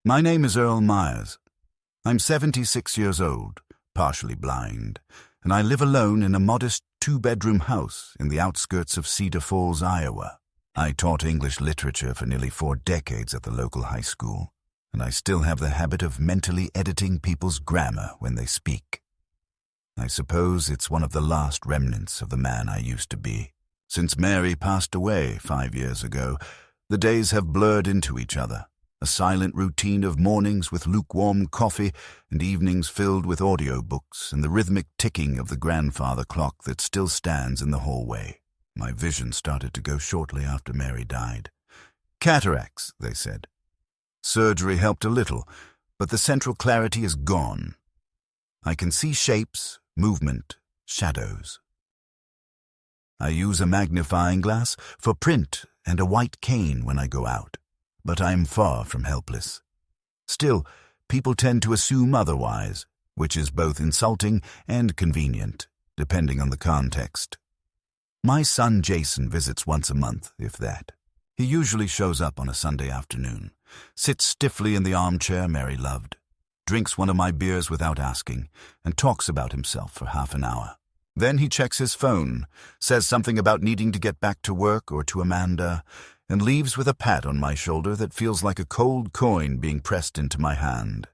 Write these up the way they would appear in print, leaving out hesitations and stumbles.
My name is Earl Myers. I'm 76 years old, partially blind, and I live alone in a modest two-bedroom house in the outskirts of Cedar Falls, Iowa. I taught English literature for nearly 4 decades at the local high school, and I still have the habit of mentally editing people's grammar when they speak. I suppose it's one of the last remnants of the man I used to be. Since Mary passed away 5 years ago, the days have blurred into each other. A silent routine of mornings with lukewarm coffee and evenings filled with audiobooks and the rhythmic ticking of the grandfather clock that still stands in the hallway. My vision started to go shortly after Mary died. Cataracts, they said. Surgery helped a little, but the central clarity is gone. I can see shapes, movement, shadows. I use a magnifying glass for print and a white cane when I go out. But I'm far from helpless. Still, people tend to assume otherwise, which is both insulting and convenient, depending on the context. My son Jason visits once a month, if that. He usually shows up on a Sunday afternoon, sits stiffly in the armchair Mary loved, drinks one of my beers without asking, and talks about himself for half an hour. Then he checks his phone, says something about needing to get back to work or to Amanda, and leaves with a pat on my shoulder that feels like a cold coin being pressed into my hand.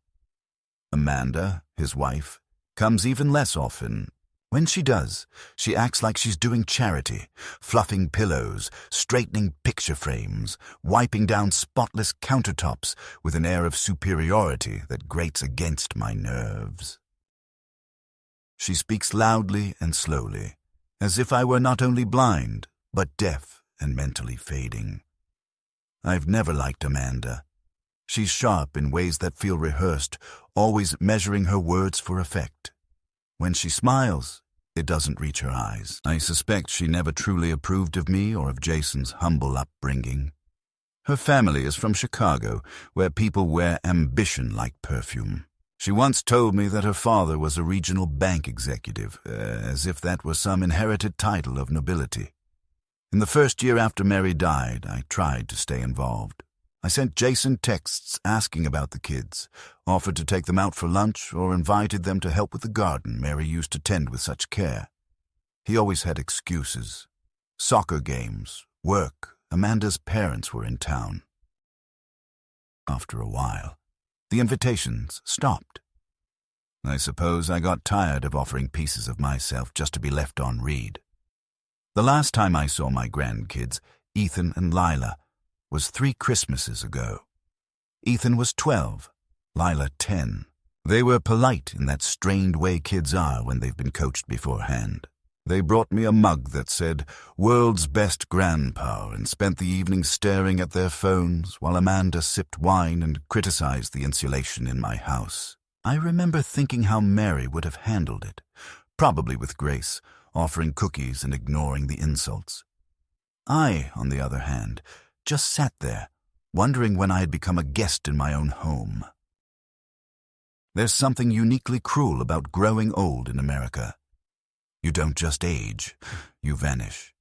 Amanda, his wife, comes even less often. When she does, she acts like she's doing charity, fluffing pillows, straightening picture frames, wiping down spotless countertops with an air of superiority that grates against my nerves. She speaks loudly and slowly, as if I were not only blind, but deaf and mentally fading. I've never liked Amanda. She's sharp in ways that feel rehearsed, always measuring her words for effect. When she smiles, it doesn't reach her eyes. I suspect she never truly approved of me or of Jason's humble upbringing. Her family is from Chicago, where people wear ambition like perfume. She once told me that her father was a regional bank executive, as if that were some inherited title of nobility. In the first year after Mary died, I tried to stay involved. I sent Jason texts asking about the kids, offered to take them out for lunch, or invited them to help with the garden Mary used to tend with such care. He always had excuses. Soccer games, work, Amanda's parents were in town. After a while, the invitations stopped. I suppose I got tired of offering pieces of myself just to be left on read. The last time I saw my grandkids, Ethan and Lila, was 3 Christmases ago. Ethan was 12, Lila 10. They were polite in that strained way kids are when they've been coached beforehand. They brought me a mug that said, "World's Best Grandpa," and spent the evening staring at their phones while Amanda sipped wine and criticized the insulation in my house. I remember thinking how Mary would have handled it, probably with grace, offering cookies and ignoring the insults. I, on the other hand, just sat there, wondering when I had become a guest in my own home. There's something uniquely cruel about growing old in America. You don't just age, you vanish.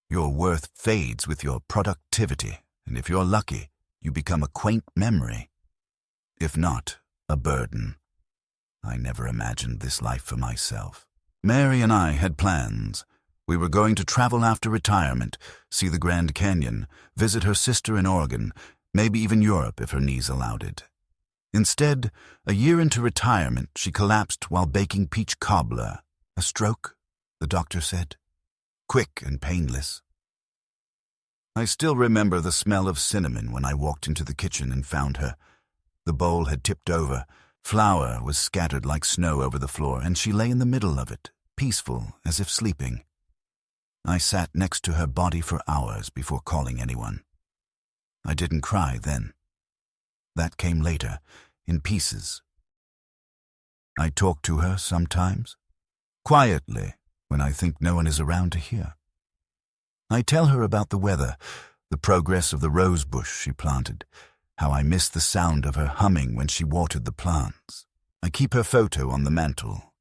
Your worth fades with your productivity, and if you're lucky, you become a quaint memory. If not, a burden. I never imagined this life for myself. Mary and I had plans. We were going to travel after retirement, see the Grand Canyon, visit her sister in Oregon, maybe even Europe if her knees allowed it. Instead, a year into retirement, she collapsed while baking peach cobbler. A stroke, the doctor said. Quick and painless. I still remember the smell of cinnamon when I walked into the kitchen and found her. The bowl had tipped over. Flour was scattered like snow over the floor, and she lay in the middle of it, peaceful, as if sleeping. I sat next to her body for hours before calling anyone. I didn't cry then. That came later, in pieces. I talk to her sometimes, quietly, when I think no one is around to hear. I tell her about the weather, the progress of the rose bush she planted, how I miss the sound of her humming when she watered the plants. I keep her photo on the mantel,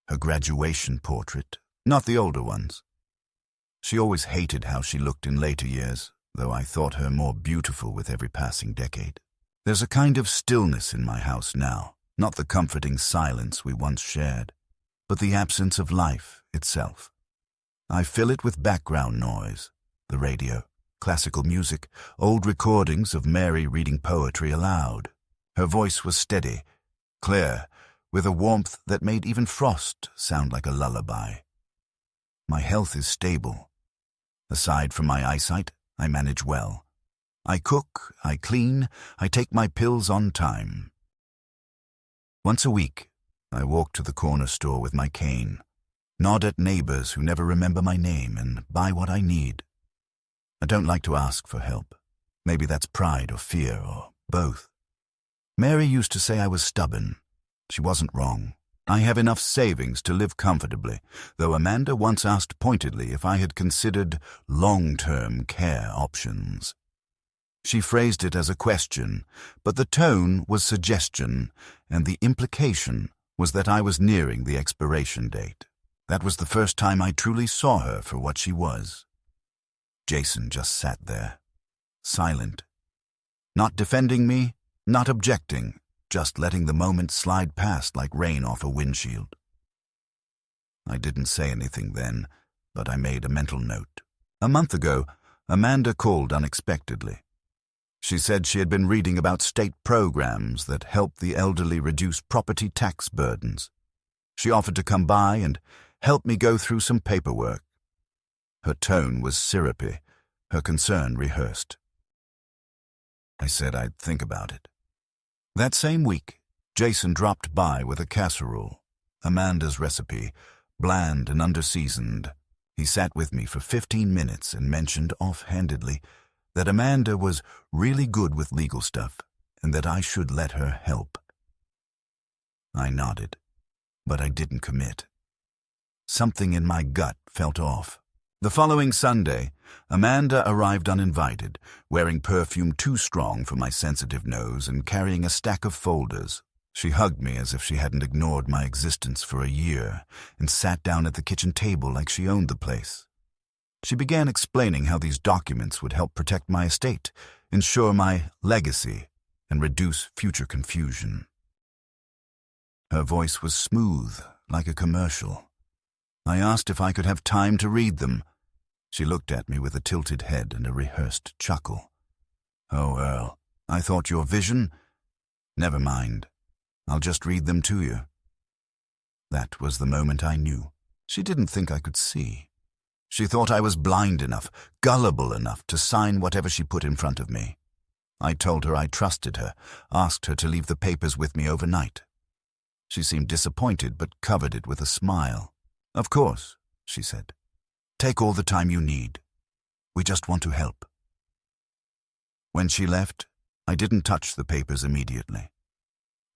her graduation portrait, not the older ones. She always hated how she looked in later years, though I thought her more beautiful with every passing decade. There's a kind of stillness in my house now, not the comforting silence we once shared, but the absence of life itself. I fill it with background noise, the radio, classical music, old recordings of Mary reading poetry aloud. Her voice was steady, clear, with a warmth that made even frost sound like a lullaby. My health is stable. Aside from my eyesight, I manage well. I cook, I clean, I take my pills on time. Once a week, I walk to the corner store with my cane, nod at neighbors who never remember my name, and buy what I need. I don't like to ask for help. Maybe that's pride or fear or both. Mary used to say I was stubborn. She wasn't wrong. I have enough savings to live comfortably, though Amanda once asked pointedly if I had considered long-term care options. She phrased it as a question, but the tone was suggestion, and the implication was that I was nearing the expiration date. That was the first time I truly saw her for what she was. Jason just sat there, silent, not defending me, not objecting, just letting the moment slide past like rain off a windshield. I didn't say anything then, but I made a mental note. A month ago, Amanda called unexpectedly. She said she had been reading about state programs that help the elderly reduce property tax burdens. She offered to come by and help me go through some paperwork. Her tone was syrupy, her concern rehearsed. I said I'd think about it. That same week, Jason dropped by with a casserole, Amanda's recipe, bland and underseasoned. He sat with me for 15 minutes and mentioned offhandedly that Amanda was really good with legal stuff and that I should let her help. I nodded, but I didn't commit. Something in my gut felt off. The following Sunday, Amanda arrived uninvited, wearing perfume too strong for my sensitive nose and carrying a stack of folders. She hugged me as if she hadn't ignored my existence for a year and sat down at the kitchen table like she owned the place. She began explaining how these documents would help protect my estate, ensure my legacy, and reduce future confusion. Her voice was smooth, like a commercial. I asked if I could have time to read them. She looked at me with a tilted head and a rehearsed chuckle. "Oh, Earl, I thought your vision—" "Never mind. I'll just read them to you." That was the moment I knew. She didn't think I could see. She thought I was blind enough, gullible enough to sign whatever she put in front of me. I told her I trusted her, asked her to leave the papers with me overnight. She seemed disappointed but covered it with a smile. "Of course," she said. "Take all the time you need. We just want to help." When she left, I didn't touch the papers immediately.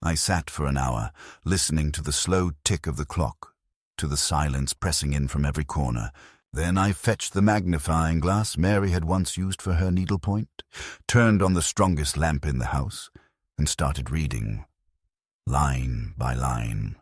I sat for an hour, listening to the slow tick of the clock, to the silence pressing in from every corner. Then I fetched the magnifying glass Mary had once used for her needlepoint, turned on the strongest lamp in the house, and started reading, line by line.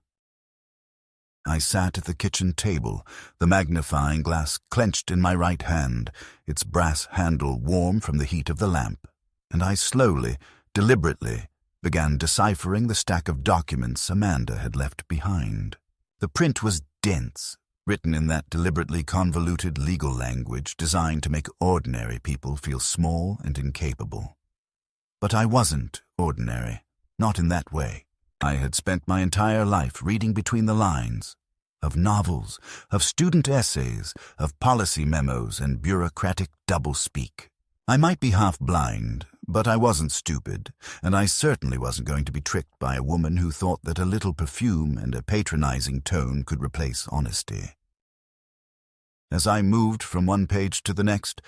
I sat at the kitchen table, the magnifying glass clenched in my right hand, its brass handle warm from the heat of the lamp, and I slowly, deliberately, began deciphering the stack of documents Amanda had left behind. The print was dense, written in that deliberately convoluted legal language designed to make ordinary people feel small and incapable. But I wasn't ordinary, not in that way. I had spent my entire life reading between the lines, of novels, of student essays, of policy memos and bureaucratic doublespeak. I might be half blind, but I wasn't stupid, and I certainly wasn't going to be tricked by a woman who thought that a little perfume and a patronizing tone could replace honesty. As I moved from one page to the next,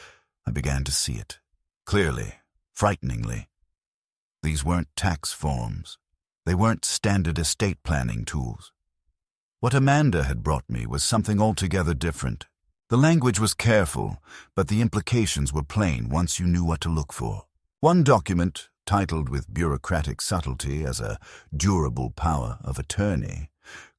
I began to see it, clearly, frighteningly. These weren't tax forms. They weren't standard estate planning tools. What Amanda had brought me was something altogether different. The language was careful, but the implications were plain once you knew what to look for. One document, titled with bureaucratic subtlety as a durable power of attorney,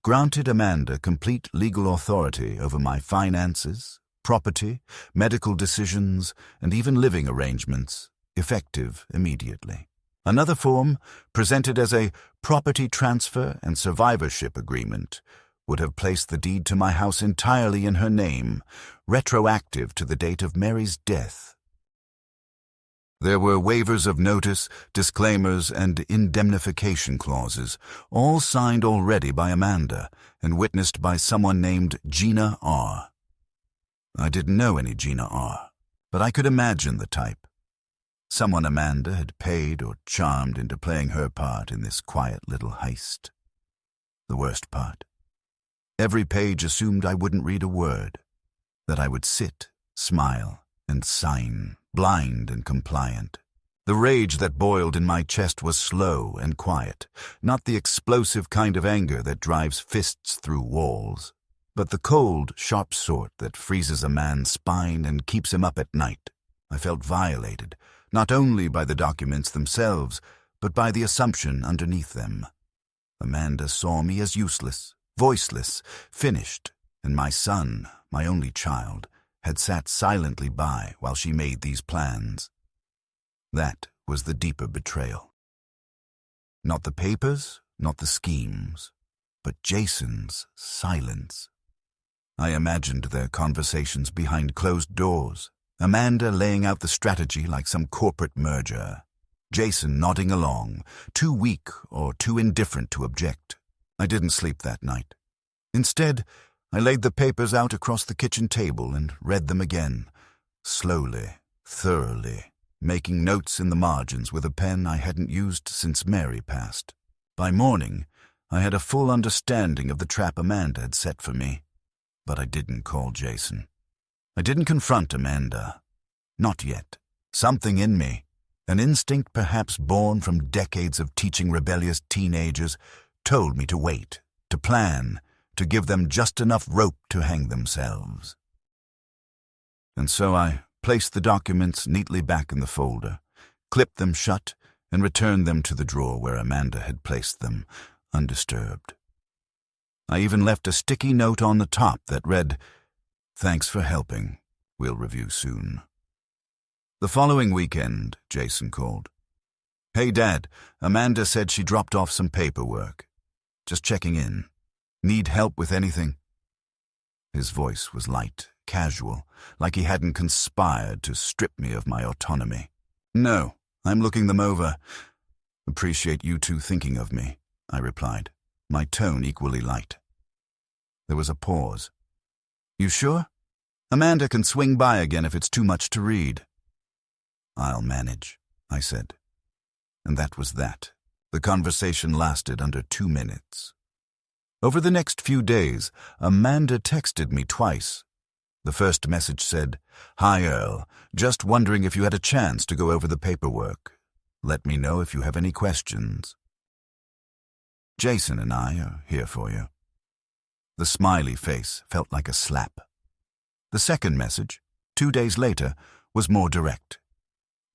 granted Amanda complete legal authority over my finances, property, medical decisions, and even living arrangements, effective immediately. Another form, presented as a property transfer and survivorship agreement, would have placed the deed to my house entirely in her name, retroactive to the date of Mary's death. There were waivers of notice, disclaimers, and indemnification clauses, all signed already by Amanda and witnessed by someone named Gina R. I didn't know any Gina R., but I could imagine the type. Someone Amanda had paid or charmed into playing her part in this quiet little heist. The worst part. Every page assumed I wouldn't read a word, that I would sit, smile, and sign, blind and compliant. The rage that boiled in my chest was slow and quiet, not the explosive kind of anger that drives fists through walls, but the cold, sharp sort that freezes a man's spine and keeps him up at night. I felt violated, not only by the documents themselves, but by the assumption underneath them. Amanda saw me as useless, voiceless, finished, and my son, my only child, had sat silently by while she made these plans. That was the deeper betrayal. Not the papers, not the schemes, but Jason's silence. I imagined their conversations behind closed doors, Amanda laying out the strategy like some corporate merger, Jason nodding along, too weak or too indifferent to object. I didn't sleep that night. Instead, I laid the papers out across the kitchen table and read them again, slowly, thoroughly, making notes in the margins with a pen I hadn't used since Mary passed. By morning, I had a full understanding of the trap Amanda had set for me, but I didn't call Jason. I didn't confront Amanda. Not yet. Something in me, an instinct perhaps born from decades of teaching rebellious teenagers, told me to wait, to plan, to give them just enough rope to hang themselves. And so I placed the documents neatly back in the folder, clipped them shut, and returned them to the drawer where Amanda had placed them, undisturbed. I even left a sticky note on the top that read, "Thanks for helping. We'll review soon." The following weekend, Jason called. "Hey, Dad, Amanda said she dropped off some paperwork. Just checking in. Need help with anything?" His voice was light, casual, like he hadn't conspired to strip me of my autonomy. "No, I'm looking them over. Appreciate you two thinking of me," I replied, my tone equally light. There was a pause. "You sure? Amanda can swing by again if it's too much to read." "I'll manage," I said. And that was that. The conversation lasted under 2 minutes. Over the next few days, Amanda texted me twice. The first message said, "Hi, Earl. Just wondering if you had a chance to go over the paperwork. Let me know if you have any questions. Jason and I are here for you." The smiley face felt like a slap. The second message, 2 days later, was more direct.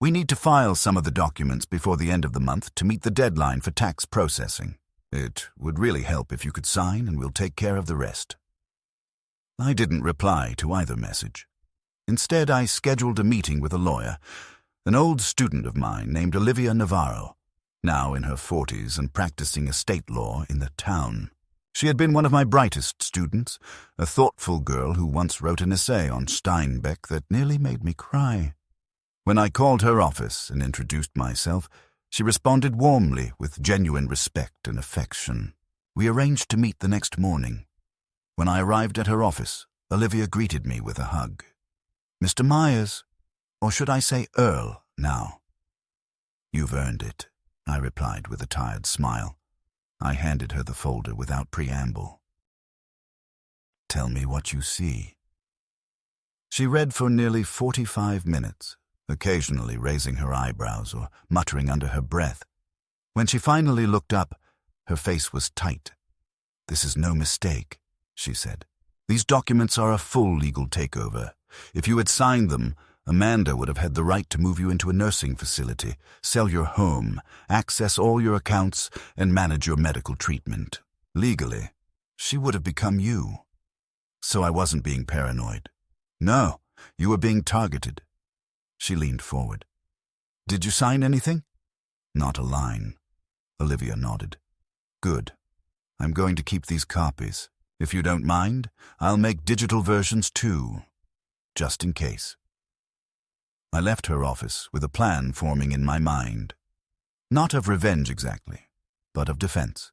"We need to file some of the documents before the end of the month to meet the deadline for tax processing. It would really help if you could sign, and we'll take care of the rest." I didn't reply to either message. Instead, I scheduled a meeting with a lawyer, an old student of mine named Olivia Navarro, now in her 40s and practicing estate law in the town. She had been one of my brightest students, a thoughtful girl who once wrote an essay on Steinbeck that nearly made me cry. When I called her office and introduced myself, she responded warmly with genuine respect and affection. We arranged to meet the next morning. When I arrived at her office, Olivia greeted me with a hug. "Mr. Myers, or should I say Earl now?" "You've earned it," I replied with a tired smile. I handed her the folder without preamble. "Tell me what you see." She read for nearly 45 minutes, occasionally raising her eyebrows or muttering under her breath. When she finally looked up, her face was tight. "This is no mistake," she said. "These documents are a full legal takeover. If you had signed them, Amanda would have had the right to move you into a nursing facility, sell your home, access all your accounts, and manage your medical treatment. Legally, she would have become you. So I wasn't being paranoid. No, you were being targeted." She leaned forward. "Did you sign anything?" Not a line. Olivia nodded. Good. I'm going to keep these copies. If you don't mind, I'll make digital versions too, just in case. I left her office with a plan forming in my mind. Not of revenge exactly, but of defense.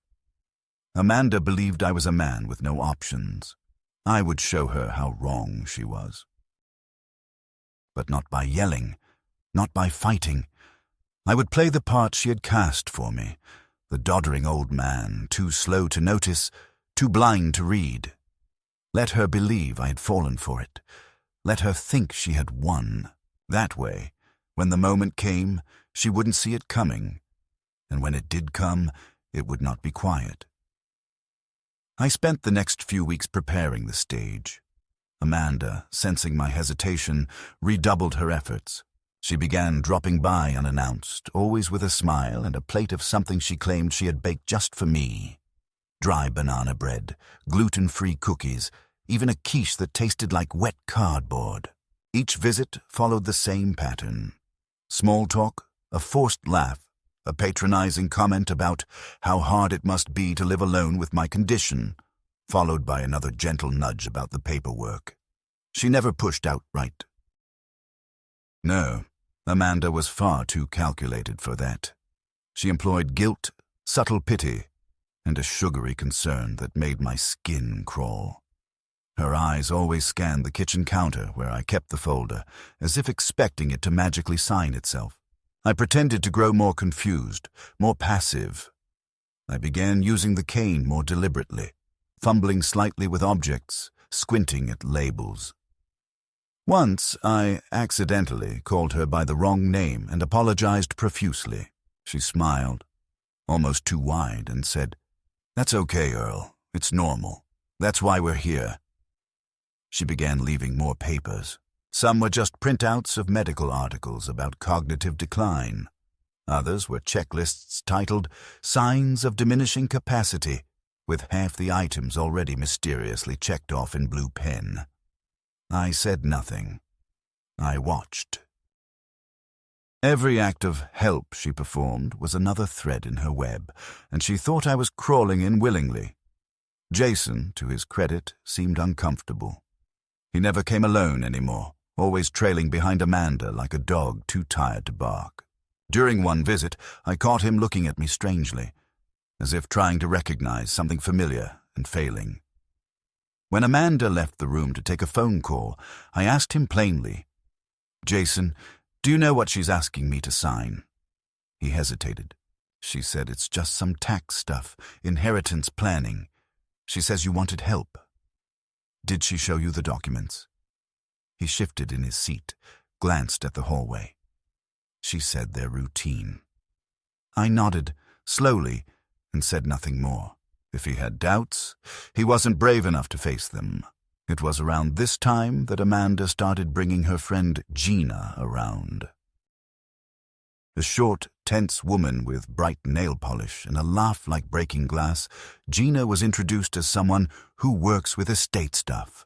Amanda believed I was a man with no options. I would show her how wrong she was. But not by yelling, not by fighting. I would play the part she had cast for me, the doddering old man, too slow to notice, too blind to read. Let her believe I had fallen for it. Let her think she had won. That way, when the moment came, she wouldn't see it coming. And when it did come, it would not be quiet. I spent the next few weeks preparing the stage. Amanda, sensing my hesitation, redoubled her efforts. She began dropping by unannounced, always with a smile and a plate of something she claimed she had baked just for me. Dry banana bread, gluten-free cookies, even a quiche that tasted like wet cardboard. Each visit followed the same pattern. Small talk, a forced laugh, a patronizing comment about how hard it must be to live alone with my condition, followed by another gentle nudge about the paperwork. She never pushed outright. No, Amanda was far too calculated for that. She employed guilt, subtle pity, and a sugary concern that made my skin crawl. Her eyes always scanned the kitchen counter where I kept the folder, as if expecting it to magically sign itself. I pretended to grow more confused, more passive. I began using the cane more deliberately, fumbling slightly with objects, squinting at labels. Once, I accidentally called her by the wrong name and apologized profusely. She smiled, almost too wide, and said, "That's okay, Earl. It's normal. That's why we're here." She began leaving more papers. Some were just printouts of medical articles about cognitive decline. Others were checklists titled Signs of Diminishing Capacity, with half the items already mysteriously checked off in blue pen. I said nothing. I watched. Every act of help she performed was another thread in her web, and she thought I was crawling in willingly. Jason, to his credit, seemed uncomfortable. He never came alone anymore, always trailing behind Amanda like a dog too tired to bark. During one visit, I caught him looking at me strangely, as if trying to recognize something familiar and failing. When Amanda left the room to take a phone call, I asked him plainly, "Jason, do you know what she's asking me to sign?" He hesitated. "She said it's just some tax stuff, inheritance planning. She says you wanted help." "Did she show you the documents?" He shifted in his seat, glanced at the hallway. "She said they're routine." I nodded, slowly, and said nothing more. If he had doubts, he wasn't brave enough to face them. It was around this time that Amanda started bringing her friend Gina around. A short, tense woman with bright nail polish and a laugh like breaking glass, Gina was introduced as someone who works with estate stuff.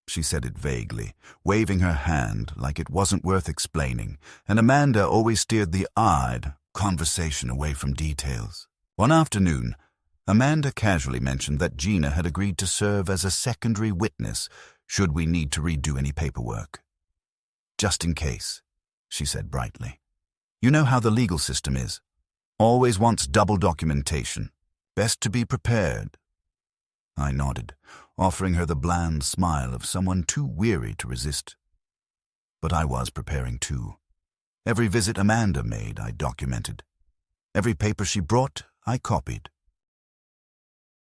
She said it vaguely, waving her hand like it wasn't worth explaining, and Amanda always steered the odd conversation away from details. One afternoon, Amanda casually mentioned that Gina had agreed to serve as a secondary witness should we need to redo any paperwork. "Just in case," she said brightly. "You know how the legal system is. Always wants double documentation. Best to be prepared." I nodded, offering her the bland smile of someone too weary to resist. But I was preparing too. Every visit Amanda made, I documented. Every paper she brought, I copied.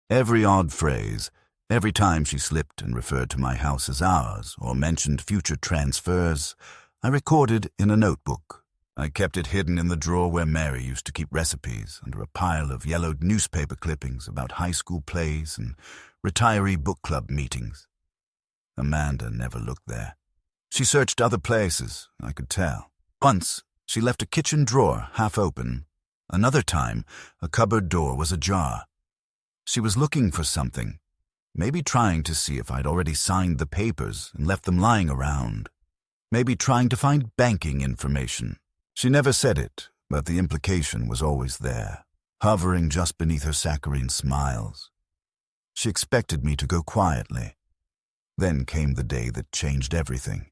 Every odd phrase, every time she slipped and referred to my house as ours or mentioned future transfers, I recorded in a notebook. I kept it hidden in the drawer where Mary used to keep recipes, under a pile of yellowed newspaper clippings about high school plays and retiree book club meetings. Amanda never looked there. She searched other places, I could tell. Once, she left a kitchen drawer half open. Another time, a cupboard door was ajar. She was looking for something, maybe trying to see if I'd already signed the papers and left them lying around. Maybe trying to find banking information. She never said it, But the implication was always there, hovering just beneath her saccharine smiles. She expected me to go quietly. Then came the day that changed everything.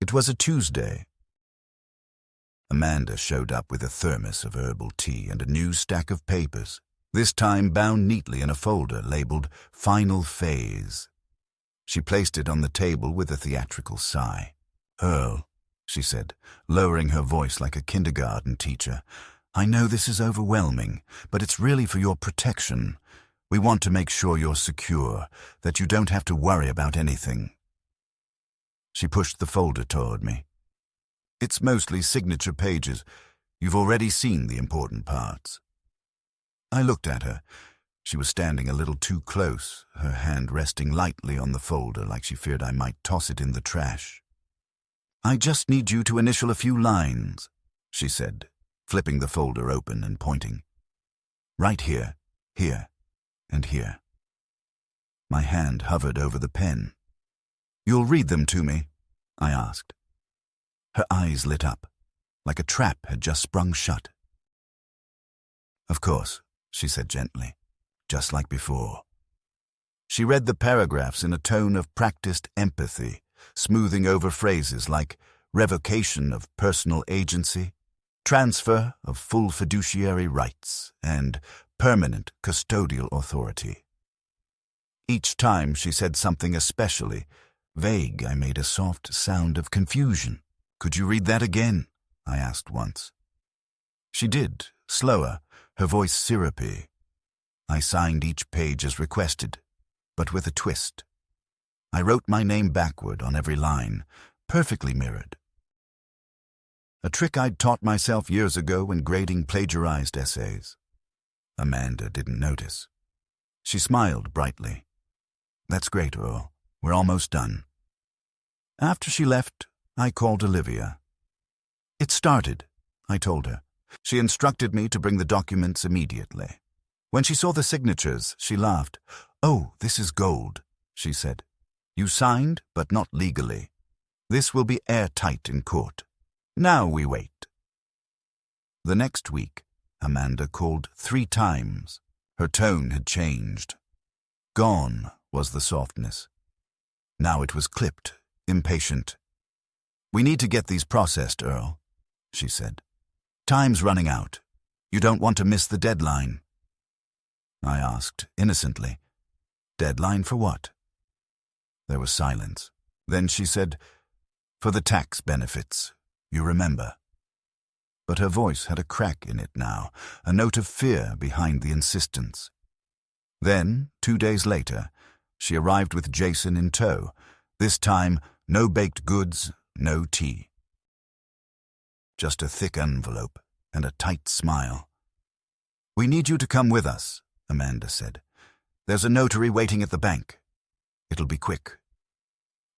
It was a Tuesday. Amanda showed up with a thermos of herbal tea and a new stack of papers, this time bound neatly in a folder labeled Final Phase. She placed it on the table with a theatrical sigh. "Earl," she said, lowering her voice like a kindergarten teacher, "I know this is overwhelming, but it's really for your protection. We want to make sure you're secure, that you don't have to worry about anything." She pushed the folder toward me. "It's mostly signature pages. You've already seen the important parts." I looked at her. She was standing a little too close, her hand resting lightly on the folder like she feared I might toss it in the trash. "I just need you to initial a few lines," she said, flipping the folder open and pointing. "Right here, here, and here." My hand hovered over the pen. "You'll read them to me?" I asked. Her eyes lit up, like a trap had just sprung shut. "Of course," she said gently, just like before. She read the paragraphs in a tone of practiced empathy, smoothing over phrases like revocation of personal agency, transfer of full fiduciary rights, and permanent custodial authority. Each time she said something especially vague, I made a soft sound of confusion. "Could you read that again?" I asked once. She did, slower, her voice syrupy. I signed each page as requested, but with a twist. I wrote my name backward on every line, perfectly mirrored. A trick I'd taught myself years ago when grading plagiarized essays. Amanda didn't notice. She smiled brightly. "That's great, Earl. We're almost done." After she left, I called Olivia. "It started," I told her. She instructed me to bring the documents immediately. When she saw the signatures, she laughed. "Oh, this is gold," she said. "You signed, but not legally. This will be airtight in court. Now we wait." The next week, Amanda called 3 times. Her tone had changed. Gone was the softness. Now it was clipped, impatient. "We need to get these processed, Earl," she said. "Time's running out. You don't want to miss the deadline." I asked, innocently, "Deadline for what?" There was silence. Then she said, "For the tax benefits, you remember." But her voice had a crack in it now, a note of fear behind the insistence. Then, 2 days later, she arrived with Jason in tow. This time, no baked goods, no tea. Just a thick envelope and a tight smile. "We need you to come with us," Amanda said. "There's a notary waiting at the bank. It'll be quick."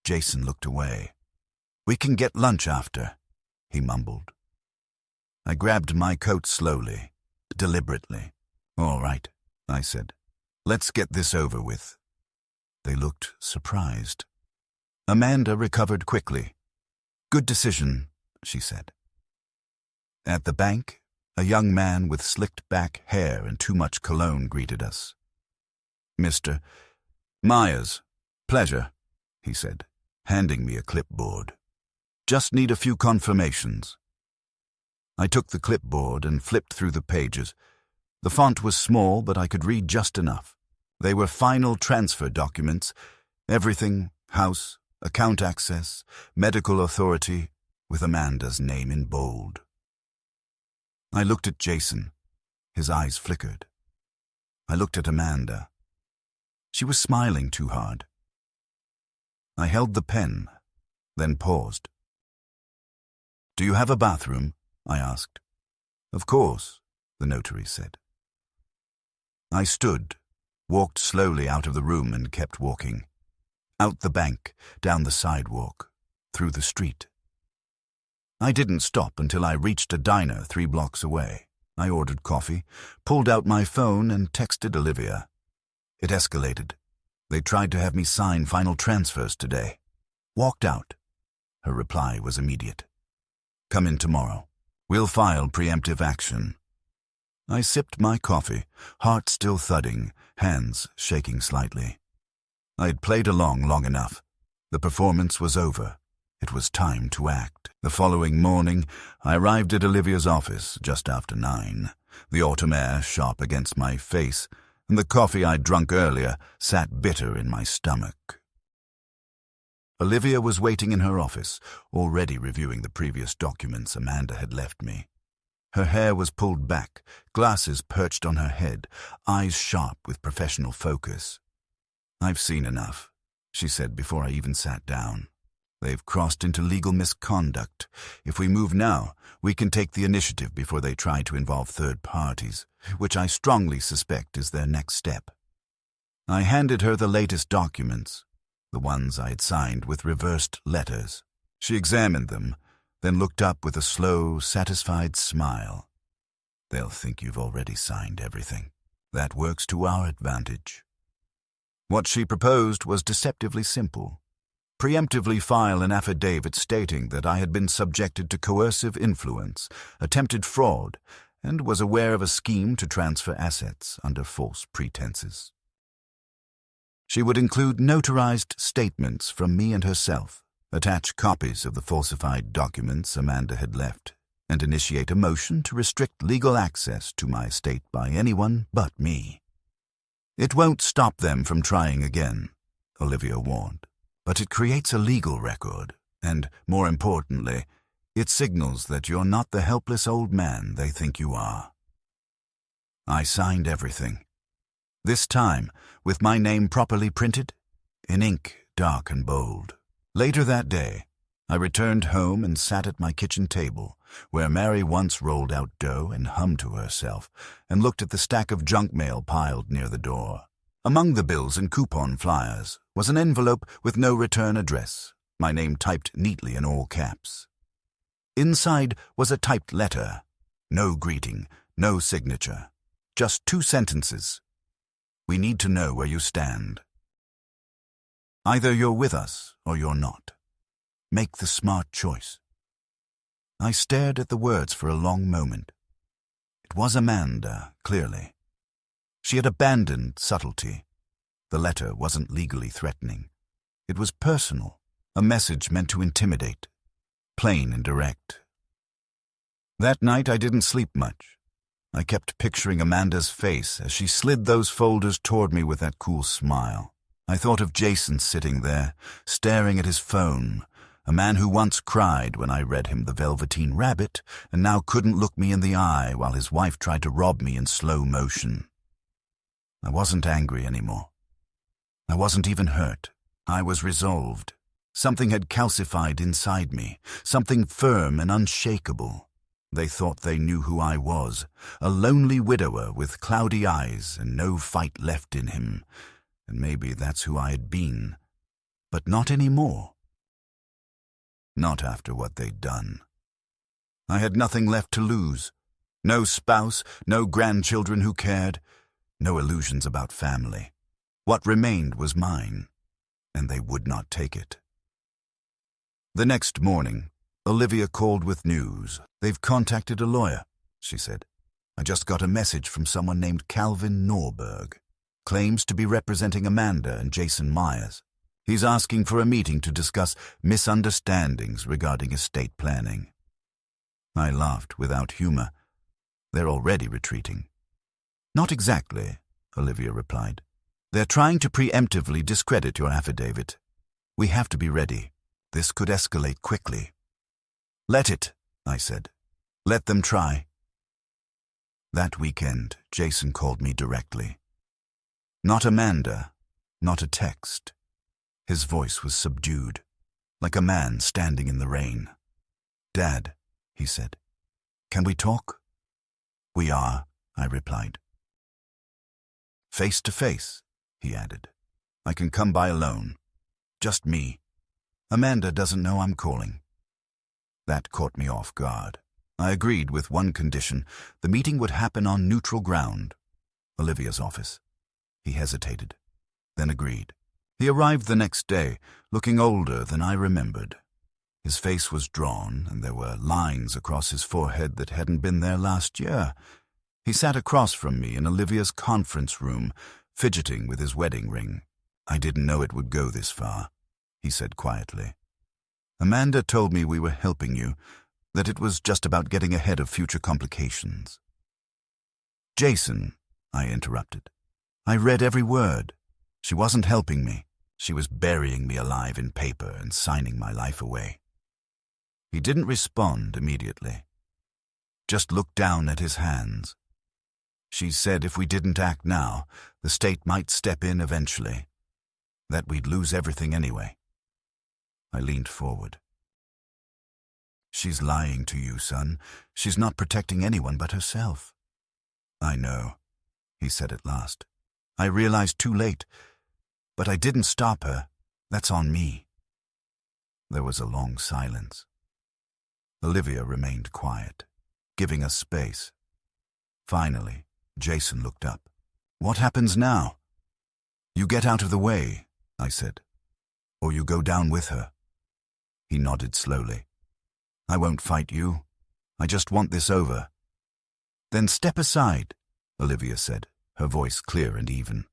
Jason looked away. "We can get lunch after," he mumbled. I grabbed my coat slowly, deliberately. "All right," I said. "Let's get this over with." They looked surprised. Amanda recovered quickly. "Good decision," she said. At the bank, a young man with slicked-back hair and too much cologne greeted us. "Mr. Myers, pleasure," he said, handing me a clipboard. "Just need a few confirmations." I took the clipboard and flipped through the pages. The font was small, but I could read just enough. They were final transfer documents, everything, house, account access, medical authority, with Amanda's name in bold. I looked at Jason. His eyes flickered. I looked at Amanda. She was smiling too hard. I held the pen, then paused. "Do you have a bathroom?" I asked. "Of course," the notary said. I stood, walked slowly out of the room and kept walking. Out the bank, down the sidewalk, through the street. I didn't stop until I reached a diner 3 blocks away. I ordered coffee, pulled out my phone and texted Olivia. It escalated. They tried to have me sign final transfers today. Walked out. Her reply was immediate. "Come in tomorrow." We'll file preemptive action. I sipped my coffee, heart still thudding, hands shaking slightly. I'd played along long enough. The performance was over. It was time to act. The following morning, I arrived at Olivia's office just after 9, the autumn air sharp against my face, and the coffee I'd drunk earlier sat bitter in my stomach. Olivia was waiting in her office, already reviewing the previous documents Amanda had left me. Her hair was pulled back, glasses perched on her head, eyes sharp with professional focus. "I've seen enough," she said before I even sat down. "They've crossed into legal misconduct. If we move now, we can take the initiative before they try to involve third parties, which I strongly suspect is their next step." I handed her the latest documents, the ones I had signed with reversed letters. She examined them, then looked up with a slow, satisfied smile. "They'll think you've already signed everything. That works to our advantage." What she proposed was deceptively simple. Preemptively file an affidavit stating that I had been subjected to coercive influence, attempted fraud, and was aware of a scheme to transfer assets under false pretenses. She would include notarized statements from me and herself, attach copies of the falsified documents Amanda had left, and initiate a motion to restrict legal access to my estate by anyone but me. "It won't stop them from trying again," Olivia warned, "but it creates a legal record, and, more importantly, it signals that you're not the helpless old man they think you are." I signed everything. This time, with my name properly printed, in ink dark and bold. Later that day, I returned home and sat at my kitchen table, where Mary once rolled out dough and hummed to herself, and looked at the stack of junk mail piled near the door. Among the bills and coupon flyers was an envelope with no return address, my name typed neatly in all caps. Inside was a typed letter, no greeting, no signature, just 2 sentences. "We need to know where you stand. Either you're with us or you're not. Make the smart choice." I stared at the words for a long moment. It was Amanda, clearly. She had abandoned subtlety. The letter wasn't legally threatening. It was personal, a message meant to intimidate, plain and direct. That night I didn't sleep much. I kept picturing Amanda's face as she slid those folders toward me with that cool smile. I thought of Jason sitting there, staring at his phone, a man who once cried when I read him The Velveteen Rabbit and now couldn't look me in the eye while his wife tried to rob me in slow motion. I wasn't angry anymore. I wasn't even hurt. I was resolved. Something had calcified inside me, something firm and unshakable. They thought they knew who I was, a lonely widower with cloudy eyes and no fight left in him. And maybe that's who I had been. But not anymore. Not after what they'd done. I had nothing left to lose. No spouse, no grandchildren who cared, no illusions about family. What remained was mine, and they would not take it. The next morning, Olivia called with news. "They've contacted a lawyer," she said. "I just got a message from someone named Calvin Norberg. Claims to be representing Amanda and Jason Myers. He's asking for a meeting to discuss misunderstandings regarding estate planning." I laughed without humor. "They're already retreating." "Not exactly," Olivia replied. "They're trying to preemptively discredit your affidavit. We have to be ready. This could escalate quickly." "Let it," I said. "Let them try." That weekend, Jason called me directly. Not Amanda, not a text. His voice was subdued, like a man standing in the rain. "Dad," he said, "can we talk?" "We are," I replied. "Face to face," he added. "I can come by alone. Just me. Amanda doesn't know I'm calling." That caught me off guard. I agreed with one condition. The meeting would happen on neutral ground. Olivia's office. He hesitated, then agreed. He arrived the next day, looking older than I remembered. His face was drawn, and there were lines across his forehead that hadn't been there last year. He sat across from me in Olivia's conference room, fidgeting with his wedding ring. "I didn't know it would go this far," he said quietly. "Amanda told me we were helping you, that it was just about getting ahead of future complications." "Jason," I interrupted. "I read every word. She wasn't helping me. She was burying me alive in paper and signing my life away." He didn't respond immediately, just looked down at his hands. "She said if we didn't act now, the state might step in eventually, that we'd lose everything anyway." I leaned forward. "She's lying to you, son. She's not protecting anyone but herself." "I know," he said at last. "I realized too late, but I didn't stop her. That's on me." There was a long silence. Olivia remained quiet, giving us space. Finally, Jason looked up. "What happens now?" "You get out of the way," I said, "or you go down with her." He nodded slowly. "I won't fight you. I just want this over." "Then step aside," Olivia said, her voice clear and even.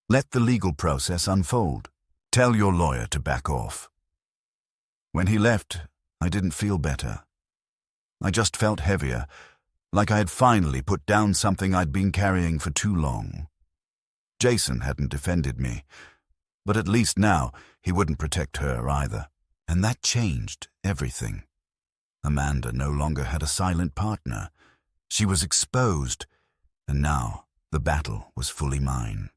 "Let the legal process unfold. Tell your lawyer to back off." When he left, I didn't feel better. I just felt heavier, like I had finally put down something I'd been carrying for too long. Jason hadn't defended me, but at least now he wouldn't protect her either. And that changed everything. Amanda no longer had a silent partner. She was exposed, and now the battle was fully mine.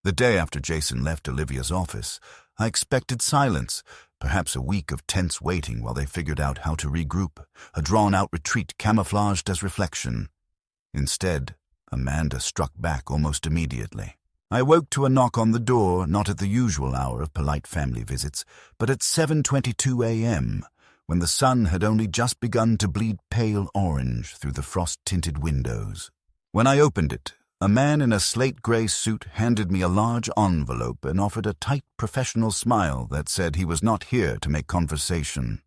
The day after Jason left Olivia's office, I expected silence, perhaps a week of tense waiting while they figured out how to regroup, a drawn-out retreat camouflaged as reflection. Instead, Amanda struck back almost immediately. I woke to a knock on the door, not at the usual hour of polite family visits, but at 7:22 a.m., when the sun had only just begun to bleed pale orange through the frost-tinted windows. When I opened it, a man in a slate-gray suit handed me a large envelope and offered a tight professional smile that said he was not here to make conversation.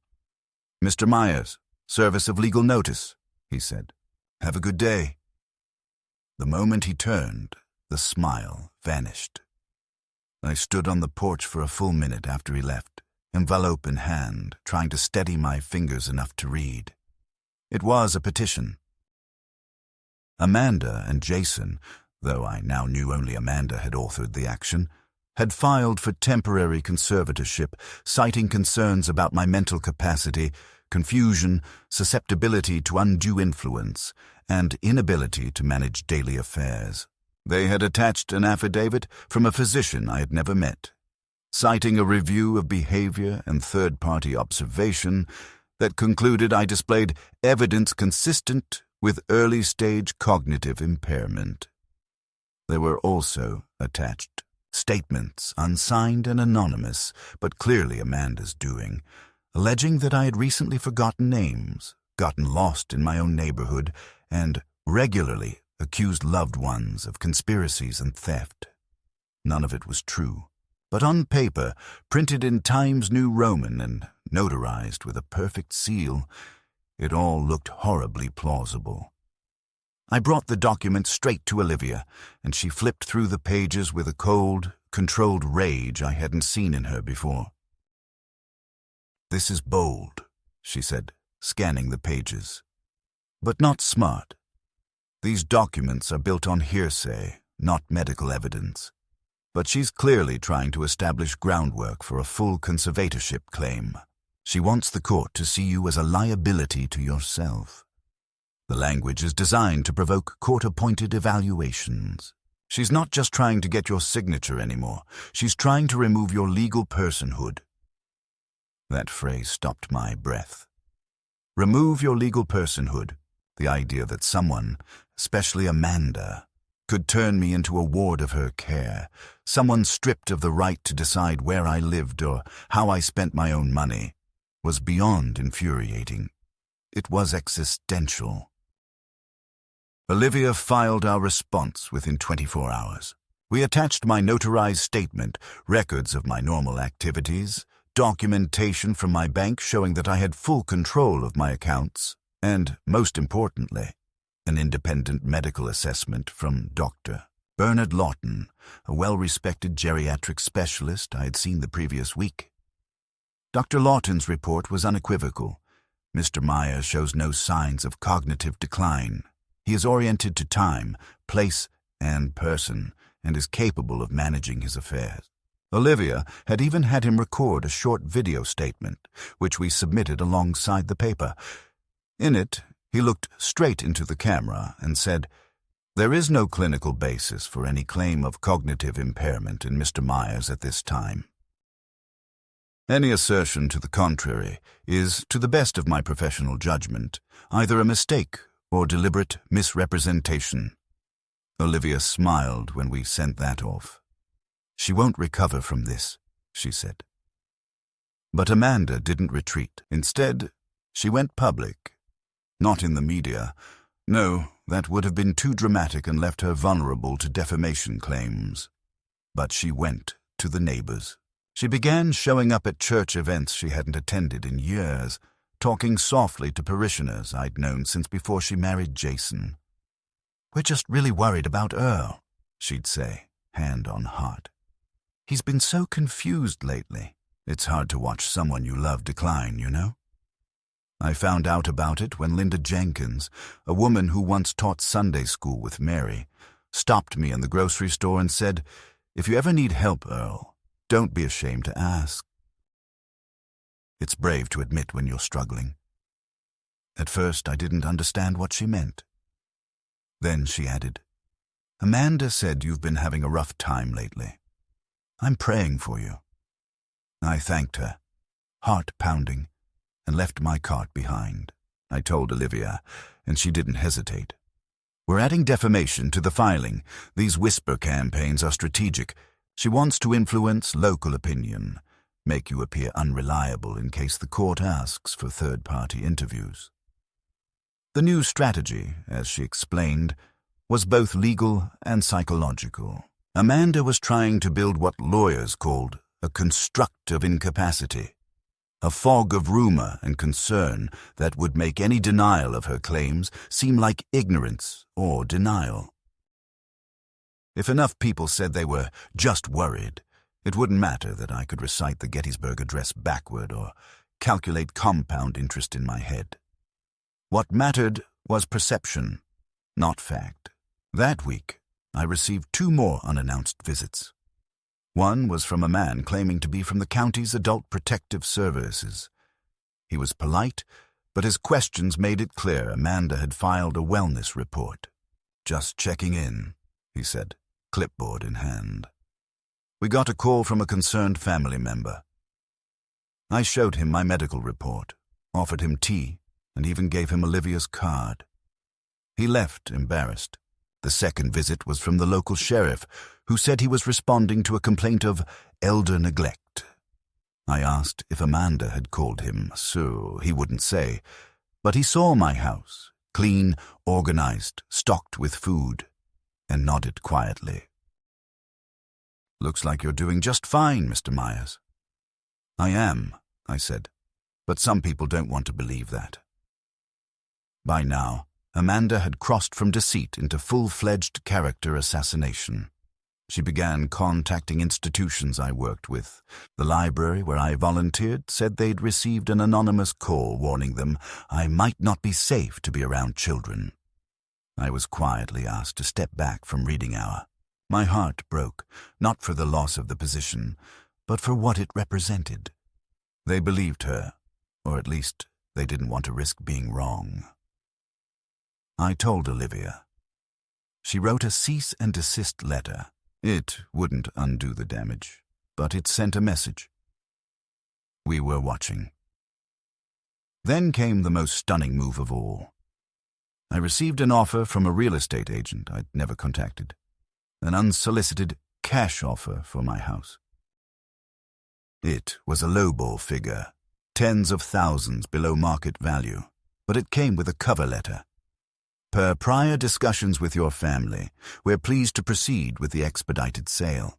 "Mr. Myers, service of legal notice," he said. "Have a good day." The moment he turned, the smile vanished. I stood on the porch for a full minute after he left, envelope in hand, trying to steady my fingers enough to read. It was a petition. Amanda and Jason, though I now knew only Amanda had authored the action, had filed for temporary conservatorship, citing concerns about my mental capacity, confusion, susceptibility to undue influence, and inability to manage daily affairs. They had attached an affidavit from a physician I had never met, citing a review of behavior and third-party observation that concluded I displayed evidence consistent with early-stage cognitive impairment. There were also attached statements, unsigned and anonymous, but clearly Amanda's doing, alleging that I had recently forgotten names, gotten lost in my own neighborhood, and regularly accused loved ones of conspiracies and theft. None of it was true, but on paper, printed in Times New Roman and notarized with a perfect seal, it all looked horribly plausible. I brought the document straight to Olivia, and she flipped through the pages with a cold, controlled rage I hadn't seen in her before. "This is bold," she said, scanning the pages. "But not smart. These documents are built on hearsay, not medical evidence. But she's clearly trying to establish groundwork for a full conservatorship claim. She wants the court to see you as a liability to yourself. The language is designed to provoke court-appointed evaluations. She's not just trying to get your signature anymore. She's trying to remove your legal personhood." That phrase stopped my breath. Remove your legal personhood. The idea that someone, especially Amanda, could turn me into a ward of her care, someone stripped of the right to decide where I lived or how I spent my own money, was beyond infuriating. It was existential. Olivia filed our response within 24 hours. We attached my notarized statement, records of my normal activities, documentation from my bank showing that I had full control of my accounts, and, most importantly, an independent medical assessment from Dr. Bernard Lawton, a well-respected geriatric specialist I had seen the previous week. Dr. Lawton's report was unequivocal. Mr. Myers shows no signs of cognitive decline. He is oriented to time, place, and person, and is capable of managing his affairs. Olivia had even had him record a short video statement, which we submitted alongside the paper. In it, he looked straight into the camera and said, "There is no clinical basis for any claim of cognitive impairment in Mr. Myers at this time. Any assertion to the contrary is, to the best of my professional judgment, either a mistake or deliberate misrepresentation." Olivia smiled when we sent that off. "She won't recover from this," she said. But Amanda didn't retreat. Instead, she went public. Not in the media. No, that would have been too dramatic and left her vulnerable to defamation claims. But she went to the neighbors. She began showing up at church events she hadn't attended in years, talking softly to parishioners I'd known since before she married Jason. "We're just really worried about Earl," she'd say, hand on heart. "He's been so confused lately. It's hard to watch someone you love decline, you know?" I found out about it when Linda Jenkins, a woman who once taught Sunday school with Mary, stopped me in the grocery store and said, "If you ever need help, Earl, don't be ashamed to ask." It's brave to admit when you're struggling. At first, I didn't understand what she meant. Then she added, "Amanda said you've been having a rough time lately. I'm praying for you." I thanked her, heart pounding, and left my cart behind. I told Olivia, and she didn't hesitate. "We're adding defamation to the filing. These whisper campaigns are strategic. She wants to influence local opinion, make you appear unreliable in case the court asks for third-party interviews." The new strategy, as she explained, was both legal and psychological. Amanda was trying to build what lawyers called a construct of incapacity, a fog of rumor and concern that would make any denial of her claims seem like ignorance or denial. If enough people said they were just worried, it wouldn't matter that I could recite the Gettysburg Address backward or calculate compound interest in my head. What mattered was perception, not fact. That week, I received 2 more unannounced visits. One was from a man claiming to be from the county's Adult Protective Services. He was polite, but his questions made it clear Amanda had filed a wellness report. "Just checking in," he said, clipboard in hand. We got a call from a concerned family member. I showed him my medical report, offered him tea, and even gave him Olivia's card. He left, embarrassed. The second visit was from the local sheriff, who said he was responding to a complaint of elder neglect. I asked if Amanda had called him, so he wouldn't say, but he saw my house, clean, organized, stocked with food, and nodded quietly. "Looks like you're doing just fine, Mr. Myers." "I am," I said, "but some people don't want to believe that." By now, Amanda had crossed from deceit into full-fledged character assassination. She began contacting institutions I worked with. The library where I volunteered said they'd received an anonymous call warning them I might not be safe to be around children. I was quietly asked to step back from reading hour. My heart broke, not for the loss of the position, but for what it represented. They believed her, or at least they didn't want to risk being wrong. I told Olivia. She wrote a cease and desist letter. It wouldn't undo the damage, but it sent a message. We were watching. Then came the most stunning move of all. I received an offer from a real estate agent I'd never contacted, an unsolicited cash offer for my house. It was a lowball figure, tens of thousands below market value, but it came with a cover letter. Per prior discussions with your family, we're pleased to proceed with the expedited sale.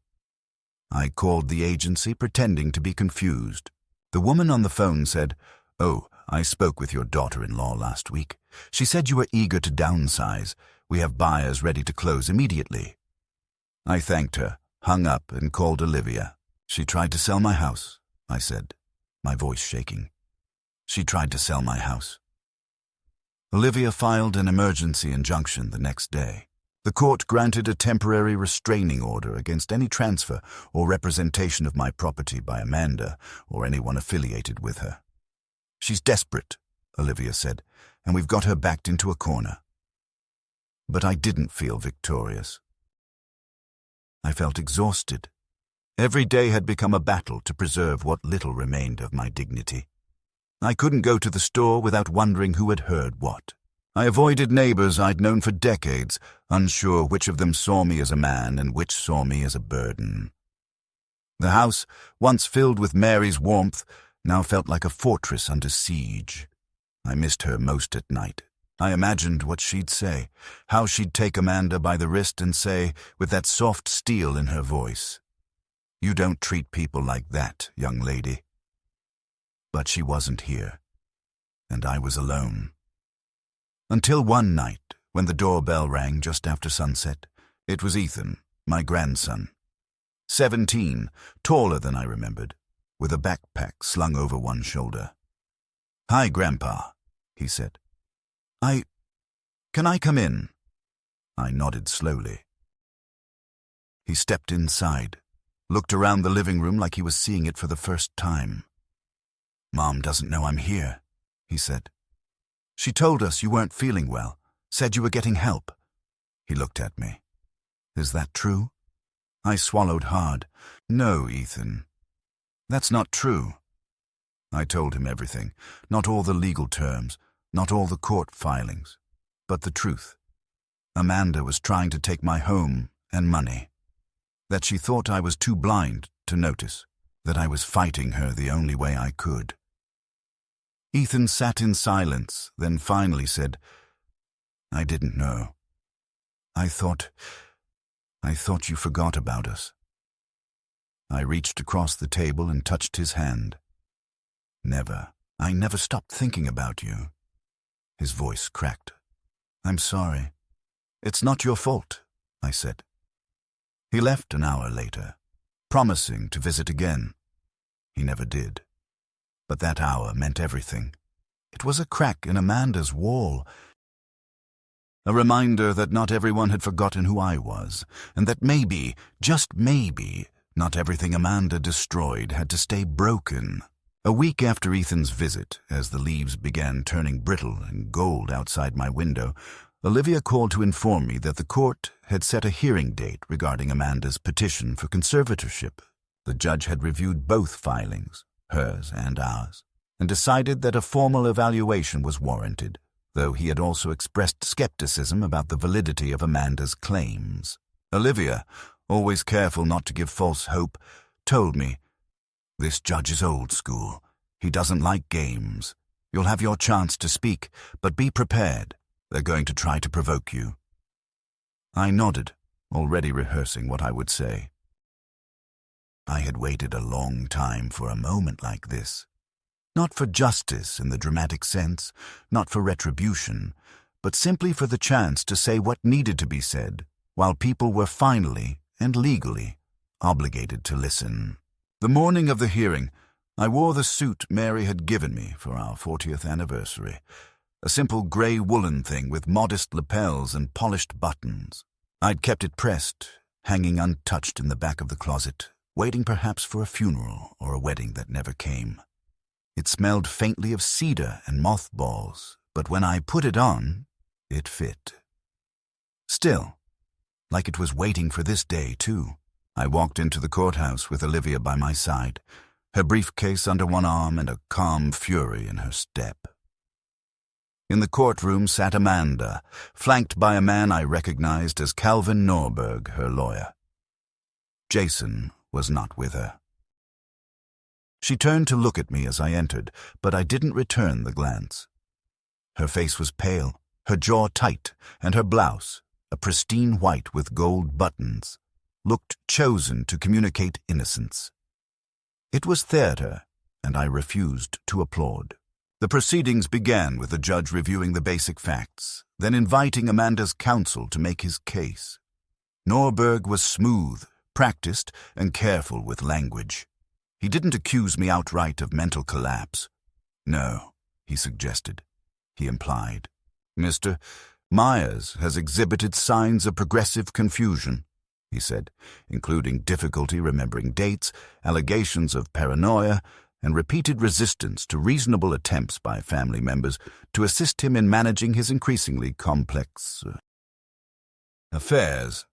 I called the agency pretending to be confused. The woman on the phone said, "Oh, I spoke with your daughter-in-law last week. She said you were eager to downsize. We have buyers ready to close immediately." I thanked her, hung up, and called Olivia. "She tried to sell my house," I said, my voice shaking. "She tried to sell my house." Olivia filed an emergency injunction the next day. The court granted a temporary restraining order against any transfer or representation of my property by Amanda or anyone affiliated with her. "She's desperate," Olivia said, "and we've got her backed into a corner." But I didn't feel victorious. I felt exhausted. Every day had become a battle to preserve what little remained of my dignity. I couldn't go to the store without wondering who had heard what. I avoided neighbors I'd known for decades, unsure which of them saw me as a man and which saw me as a burden. The house, once filled with Mary's warmth, now felt like a fortress under siege. I missed her most at night. I imagined what she'd say, how she'd take Amanda by the wrist and say, with that soft steel in her voice, "You don't treat people like that, young lady." But she wasn't here, and I was alone. Until one night, when the doorbell rang just after sunset. It was Ethan, my grandson. 17, taller than I remembered, with a backpack slung over one shoulder. "Hi, Grandpa," he said. Can I come in?" I nodded slowly. He stepped inside, looked around the living room like he was seeing it for the first time. "Mom doesn't know I'm here," he said. "She told us you weren't feeling well, said you were getting help." He looked at me. "Is that true?" I swallowed hard. "No, Ethan. That's not true." I told him everything, not all the legal terms, not all the court filings, but the truth. Amanda was trying to take my home and money. That she thought I was too blind to notice, that I was fighting her the only way I could. Ethan sat in silence, then finally said, "I didn't know. I thought you forgot about us." I reached across the table and touched his hand. "Never. I never stopped thinking about you." His voice cracked. "I'm sorry. It's not your fault," I said. He left an hour later, promising to visit again. He never did. But that hour meant everything. It was a crack in Amanda's wall. A reminder that not everyone had forgotten who I was, and that maybe, just maybe, not everything Amanda destroyed had to stay broken. A week after Ethan's visit, as the leaves began turning brittle and gold outside my window, Olivia called to inform me that the court had set a hearing date regarding Amanda's petition for conservatorship. The judge had reviewed both filings, hers and ours, and decided that a formal evaluation was warranted, though he had also expressed skepticism about the validity of Amanda's claims. Olivia, always careful not to give false hope, told me, "This judge is old school. He doesn't like games. You'll have your chance to speak, but be prepared. They're going to try to provoke you." I nodded, already rehearsing what I would say. I had waited a long time for a moment like this. Not for justice in the dramatic sense, not for retribution, but simply for the chance to say what needed to be said, while people were finally and legally obligated to listen. The morning of the hearing, I wore the suit Mary had given me for our 40th anniversary, a simple grey woolen thing with modest lapels and polished buttons. I'd kept it pressed, hanging untouched in the back of the closet, waiting perhaps for a funeral or a wedding that never came. It smelled faintly of cedar and mothballs, but when I put it on, it fit. Still, like it was waiting for this day, too. I walked into the courthouse with Olivia by my side, her briefcase under one arm and a calm fury in her step. In the courtroom sat Amanda, flanked by a man I recognized as Calvin Norberg, her lawyer. Jason was not with her. She turned to look at me as I entered, but I didn't return the glance. Her face was pale, her jaw tight, and her blouse, a pristine white with gold buttons, looked chosen to communicate innocence. It was theater, and I refused to applaud. The proceedings began with the judge reviewing the basic facts, then inviting Amanda's counsel to make his case. Norberg was smooth, practiced, and careful with language. He didn't accuse me outright of mental collapse. No, he suggested. He implied. Mr. Myers has exhibited signs of progressive confusion, he said, including difficulty remembering dates, allegations of paranoia, and repeated resistance to reasonable attempts by family members to assist him in managing his increasingly complex affairs.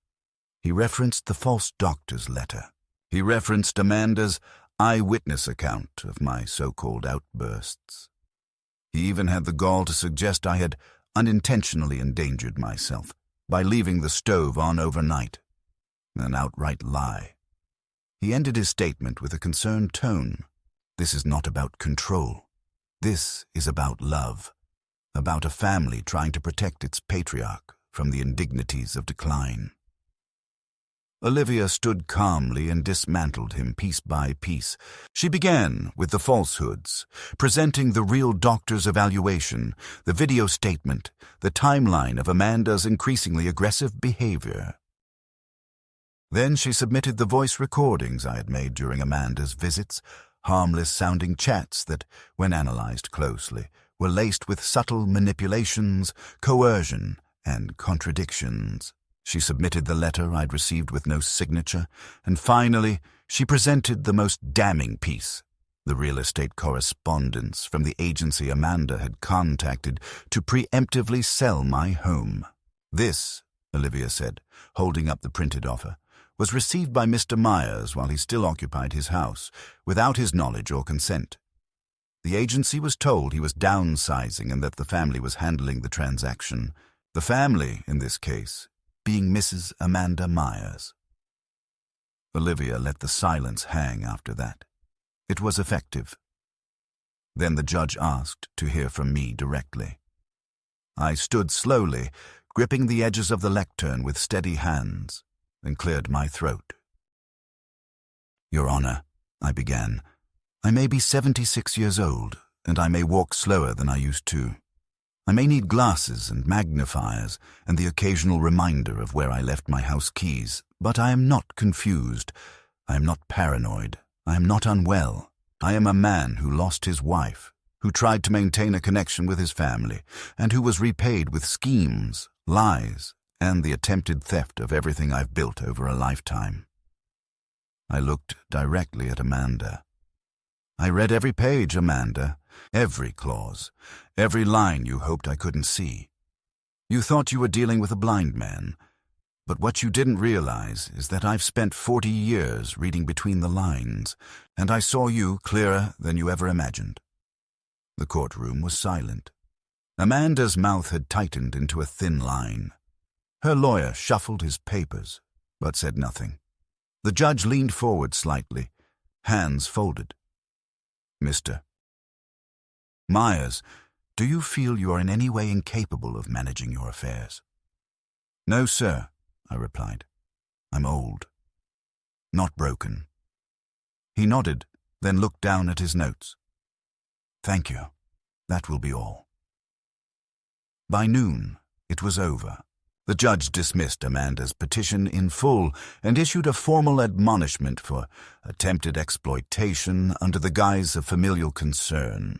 He referenced the false doctor's letter. He referenced Amanda's eyewitness account of my so-called outbursts. He even had the gall to suggest I had unintentionally endangered myself by leaving the stove on overnight. An outright lie. He ended his statement with a concerned tone. This is not about control. This is about love, about a family trying to protect its patriarch from the indignities of decline. Olivia stood calmly and dismantled him piece by piece. She began with the falsehoods, presenting the real doctor's evaluation, the video statement, the timeline of Amanda's increasingly aggressive behavior. Then she submitted the voice recordings I had made during Amanda's visits, harmless-sounding chats that, when analyzed closely, were laced with subtle manipulations, coercion, and contradictions. She submitted the letter I'd received with no signature, and finally, she presented the most damning piece, the real estate correspondence from the agency Amanda had contacted to preemptively sell my home. This, Olivia said, holding up the printed offer, was received by Mr. Myers while he still occupied his house, without his knowledge or consent. The agency was told he was downsizing and that the family was handling the transaction. The family, in this case, being Mrs. Amanda Myers. Olivia let the silence hang after that. It was effective. Then the judge asked to hear from me directly. I stood slowly, gripping the edges of the lectern with steady hands, and cleared my throat. Your Honor, I began, I may be 76 years old, and I may walk slower than I used to. I may need glasses and magnifiers and the occasional reminder of where I left my house keys, but I am not confused. I am not paranoid. I am not unwell. I am a man who lost his wife, who tried to maintain a connection with his family, and who was repaid with schemes, lies, and the attempted theft of everything I've built over a lifetime. I looked directly at Amanda. I read every page, Amanda, every clause, every line you hoped I couldn't see. You thought you were dealing with a blind man, but what you didn't realize is that I've spent 40 years reading between the lines, and I saw you clearer than you ever imagined. The courtroom was silent. Amanda's mouth had tightened into a thin line. Her lawyer shuffled his papers, but said nothing. The judge leaned forward slightly, hands folded. Mr. Myers, do you feel you are in any way incapable of managing your affairs? No, sir, I replied. I'm old. Not broken. He nodded, then looked down at his notes. Thank you. That will be all. By noon, it was over. The judge dismissed Amanda's petition in full and issued a formal admonishment for attempted exploitation under the guise of familial concern.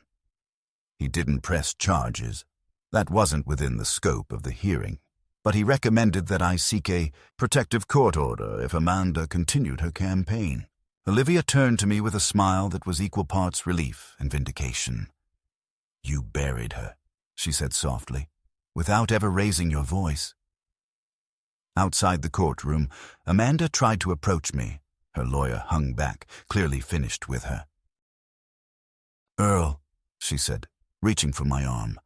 He didn't press charges. That wasn't within the scope of the hearing, but he recommended that I seek a protective court order if Amanda continued her campaign. Olivia turned to me with a smile that was equal parts relief and vindication. You buried her, she said softly, without ever raising your voice. Outside the courtroom, Amanda tried to approach me. Her lawyer hung back, clearly finished with her. Earl, she said, reaching for my arm.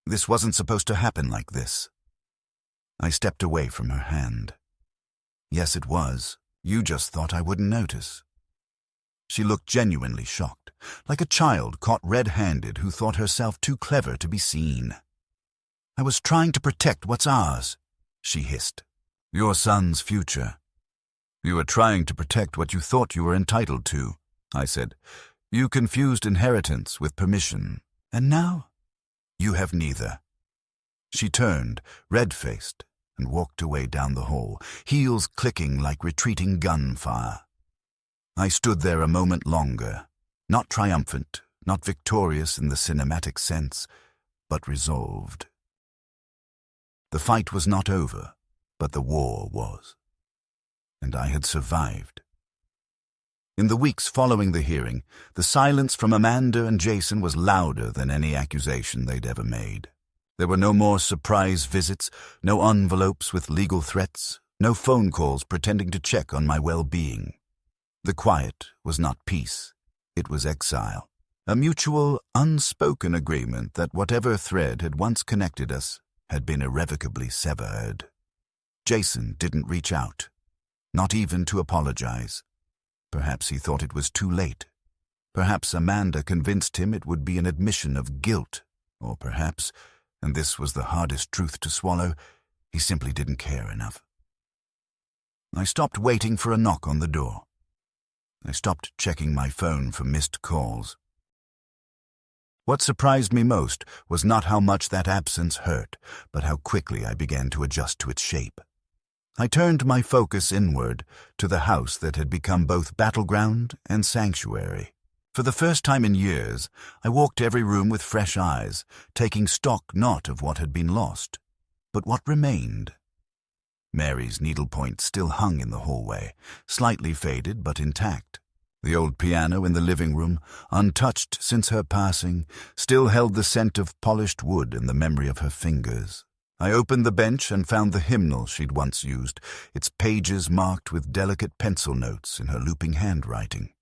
This wasn't supposed to happen like this. I stepped away from her hand. Yes, it was. You just thought I wouldn't notice. She looked genuinely shocked, like a child caught red-handed who thought herself too clever to be seen. I was trying to protect what's ours, she hissed. Your son's future. You were trying to protect what you thought you were entitled to, I said. You confused inheritance with permission, and now you have neither." She turned, red-faced, and walked away down the hall, heels clicking like retreating gunfire. I stood there a moment longer, not triumphant, not victorious in the cinematic sense, but resolved. The fight was not over, but the war was. And I had survived. In the weeks following the hearing, the silence from Amanda and Jason was louder than any accusation they'd ever made. There were no more surprise visits, no envelopes with legal threats, no phone calls pretending to check on my well-being. The quiet was not peace, it was exile, a mutual, unspoken agreement that whatever thread had once connected us had been irrevocably severed. Jason didn't reach out, not even to apologize. Perhaps he thought it was too late. Perhaps Amanda convinced him it would be an admission of guilt, or perhaps, and this was the hardest truth to swallow, he simply didn't care enough. I stopped waiting for a knock on the door. I stopped checking my phone for missed calls. What surprised me most was not how much that absence hurt, but how quickly I began to adjust to its shape. I turned my focus inward, to the house that had become both battleground and sanctuary. For the first time in years, I walked every room with fresh eyes, taking stock not of what had been lost, but what remained. Mary's needlepoint still hung in the hallway, slightly faded but intact. The old piano in the living room, untouched since her passing, still held the scent of polished wood and the memory of her fingers. I opened the bench and found the hymnal she'd once used, its pages marked with delicate pencil notes in her looping handwriting.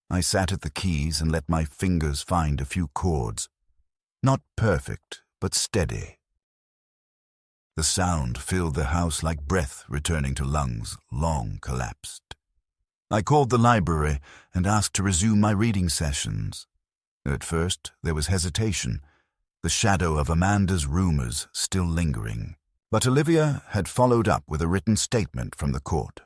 I sat at the keys and let my fingers find a few chords. Not perfect, but steady. The sound filled the house like breath returning to lungs long collapsed. I called the library and asked to resume my reading sessions. At first, there was hesitation, the shadow of Amanda's rumors still lingering. But Olivia had followed up with a written statement from the court,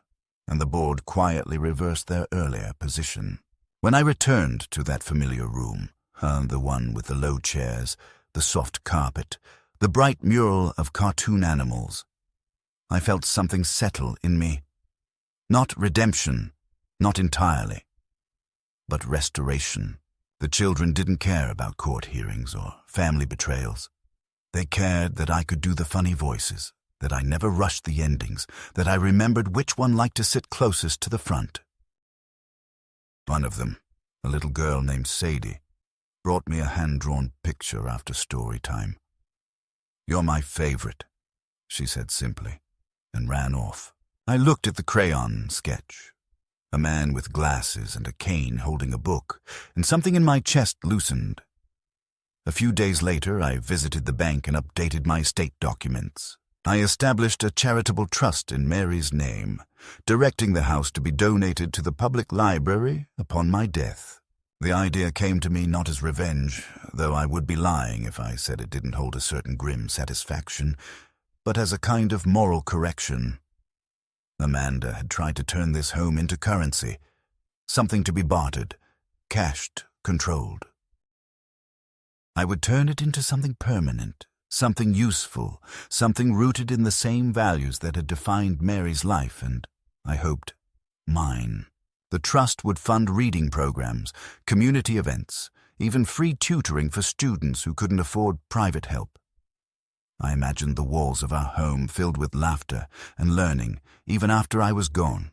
and the board quietly reversed their earlier position. When I returned to that familiar room, the one with the low chairs, the soft carpet, the bright mural of cartoon animals, I felt something settle in me. Not redemption, not entirely, but restoration. The children didn't care about court hearings or family betrayals. They cared that I could do the funny voices, that I never rushed the endings, that I remembered which one liked to sit closest to the front. One of them, a little girl named Sadie, brought me a hand-drawn picture after story time. "You're my favorite," she said simply, and ran off. I looked at the crayon sketch. A man with glasses and a cane holding a book, and something in my chest loosened. A few days later, I visited the bank and updated my estate documents. I established a charitable trust in Mary's name, directing the house to be donated to the public library upon my death. The idea came to me not as revenge, though I would be lying if I said it didn't hold a certain grim satisfaction, but as a kind of moral correction. Amanda had tried to turn this home into currency, something to be bartered, cashed, controlled. I would turn it into something permanent, something useful, something rooted in the same values that had defined Mary's life and, I hoped, mine. The trust would fund reading programs, community events, even free tutoring for students who couldn't afford private help. I imagined the walls of our home filled with laughter and learning, even after I was gone.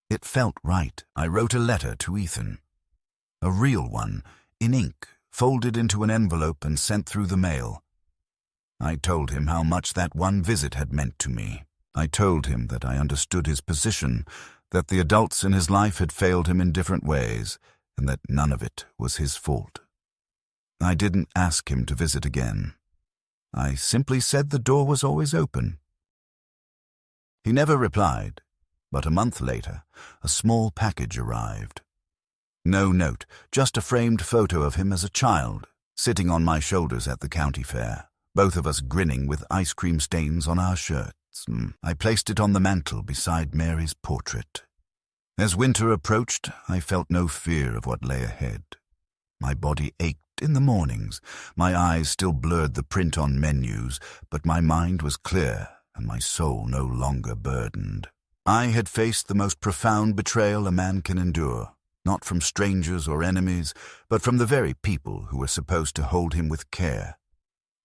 It felt right. I wrote a letter to Ethan. A real one, in ink, folded into an envelope and sent through the mail. I told him how much that one visit had meant to me. I told him that I understood his position, that the adults in his life had failed him in different ways, and that none of it was his fault. I didn't ask him to visit again. I simply said the door was always open. He never replied, but a month later, a small package arrived. No note, just a framed photo of him as a child, sitting on my shoulders at the county fair, both of us grinning with ice cream stains on our shirts. I placed it on the mantel beside Mary's portrait. As winter approached, I felt no fear of what lay ahead. My body ached in the mornings, my eyes still blurred the print on menus, but my mind was clear and my soul no longer burdened. I had faced the most profound betrayal a man can endure, not from strangers or enemies, but from the very people who were supposed to hold him with care.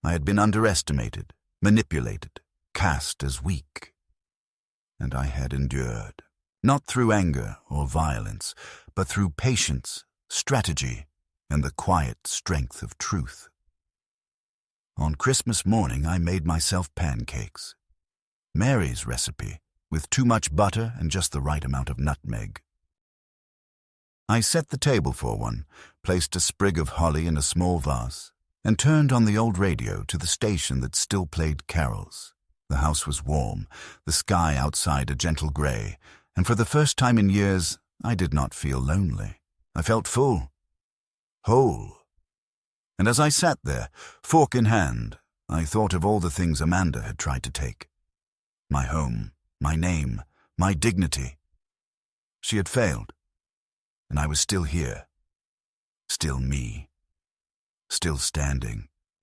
I had been underestimated, manipulated, cast as weak. And I had endured, not through anger or violence, but through patience, strategy, and the quiet strength of truth. On Christmas morning, I made myself pancakes. Mary's recipe, with too much butter and just the right amount of nutmeg. I set the table for one, placed a sprig of holly in a small vase, and turned on the old radio to the station that still played carols. The house was warm, the sky outside a gentle grey, and for the first time in years, I did not feel lonely. I felt full, whole. And as I sat there, fork in hand, I thought of all the things Amanda had tried to take. My home, my name, my dignity. She had failed, and I was still here, still me, still standing.